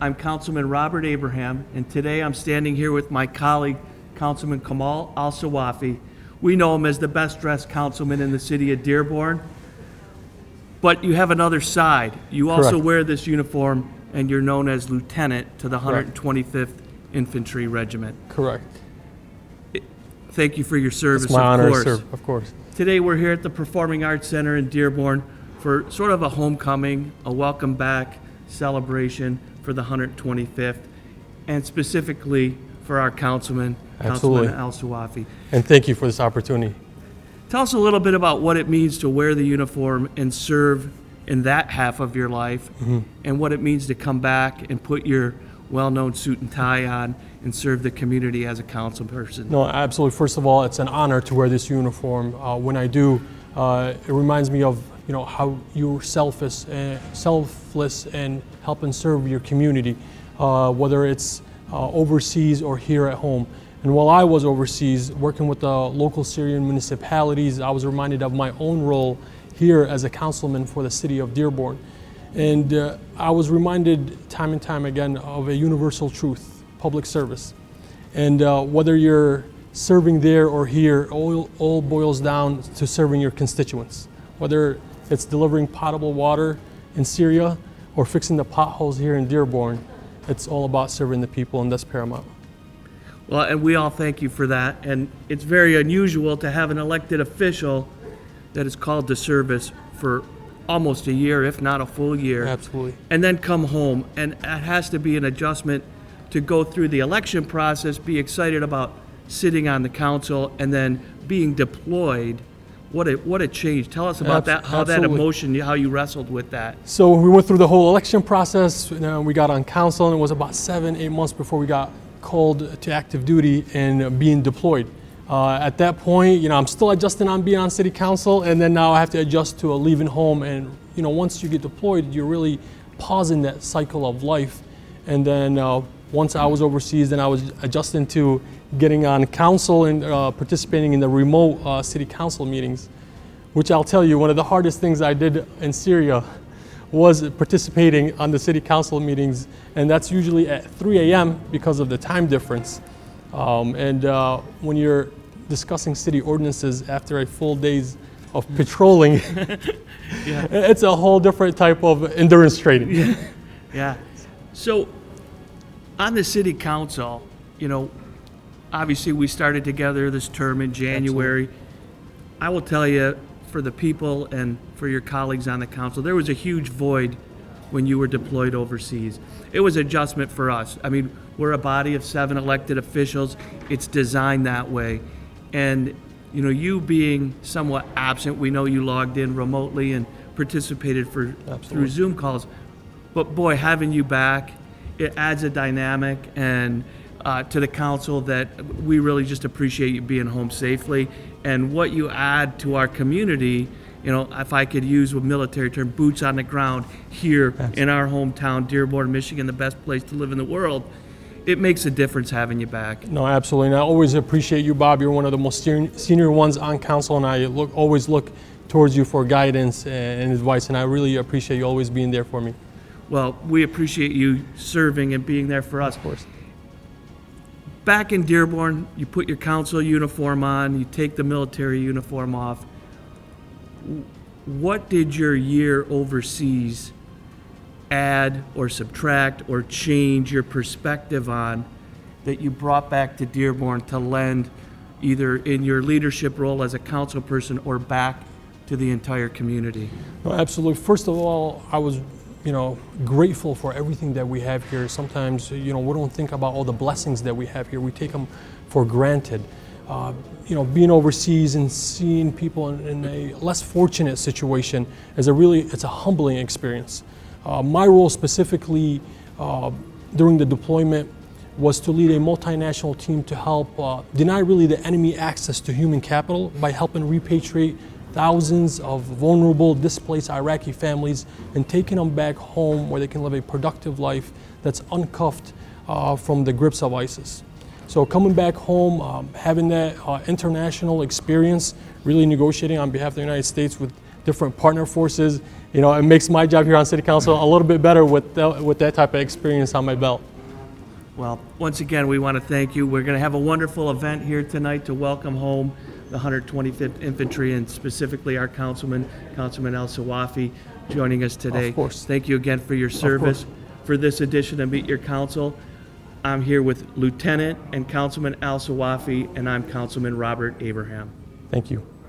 I'm Councilman Robert Abraham, and today I'm standing here with my colleague, Councilman Kamal Alsawafy. We know him as the best-dressed councilman in the city of Dearborn, but you have another side. You also Correct. wear this uniform, and you're known as lieutenant to the 125th Infantry Regiment. Correct. Thank you for your service, It's my of honor course. to serve, of course. Today we're here at the Performing Arts Center in Dearborn for sort of a homecoming, a welcome back celebration for the 125th, and specifically for our councilman, Absolutely. Councilman Alsawafy. And thank you for this opportunity. Tell us a little bit about what it means to wear the uniform and serve in that half of your life, and what it means to come back and put your well-known suit and tie on and serve the community as a council person. No, absolutely. First of all, it's an honor to wear this uniform. When I do, it reminds me of how you're selfless and help and serve your community, whether it's overseas or here at home. And while I was overseas working with the local Syrian municipalities, I was reminded of my own role here as a councilman for the city of Dearborn. And I was reminded time and time again of a universal truth: public service. And whether you're serving there or here, all boils down to serving your constituents. Whether it's delivering potable water in Syria or fixing the potholes here in Dearborn, it's all about serving the people, and that's paramount. Well, and we all thank you for that. And it's very unusual to have an elected official that is called to service for almost a year, if not a full year. Absolutely. And then come home. And it has to be an adjustment to go through the election process, be excited about sitting on the council, and then being deployed. What a change. Tell us about that, how that Absolutely. emotion, how you wrestled with that. So we went through the whole election process. We got on council, and it was about 7-8 months before we got called to active duty and being deployed. At that point, I'm still adjusting on being on city council, and then now I have to adjust to leaving home. And once you get deployed, you're really pausing that cycle of life. And then once I was overseas, then I was adjusting to getting on council and participating in the remote city council meetings, which I'll tell you, one of the hardest things I did in Syria was participating on the city council meetings, and that's usually at 3 a.m. because of the time difference. And when you're discussing city ordinances after a full days of patrolling, Yeah. it's a whole different type of endurance training. Yeah. So on the city council, obviously we started together this term in January. I will tell you, for the people and for your colleagues on the council, there was a huge void when you were deployed overseas. It was adjustment for us. I mean, we're a body of 7 elected officials. It's designed that way. And, you being somewhat absent, we know you logged in remotely and participated through Zoom calls. But boy, having you back, it adds a dynamic and to the council that we really just appreciate you being home safely, and what you add to our community. If I could use a military term, boots on the ground here in our hometown, Dearborn, Michigan, the best place to live in the world. It makes a difference having you back. No, absolutely. And I always appreciate you, Bob. You're one of the most senior ones on council, and I always look towards you for guidance and advice, and I really appreciate you always being there for me. Well, we appreciate you serving and being there for us. Of course. Back in Dearborn, you put your council uniform on, you take the military uniform off. What did your year overseas add or subtract or change your perspective on that you brought back to Dearborn to lend either in your leadership role as a council person or back to the entire community? No, absolutely. First of all, I was grateful for everything that we have here. Sometimes, we don't think about all the blessings that we have here. We take them for granted. Being overseas and seeing people in a less fortunate situation is it's a humbling experience. My role specifically during the deployment was to lead a multinational team to help deny really the enemy access to human capital by helping repatriate thousands of vulnerable, displaced Iraqi families and taking them back home where they can live a productive life that's uncuffed from the grips of ISIS. So coming back home, having that international experience, really negotiating on behalf of the United States with different partner forces. You know, it makes my job here on City Council a little bit better with that type of experience on my belt. Well, once again, we want to thank you. We're going to have a wonderful event here tonight to welcome home the 125th Infantry and specifically our Councilman Alsawafy, joining us today. Of course. Thank you again for your service. For this edition of Meet Your Council, I'm here with Lieutenant and Councilman Alsawafy, and I'm Councilman Robert Abraham. Thank you.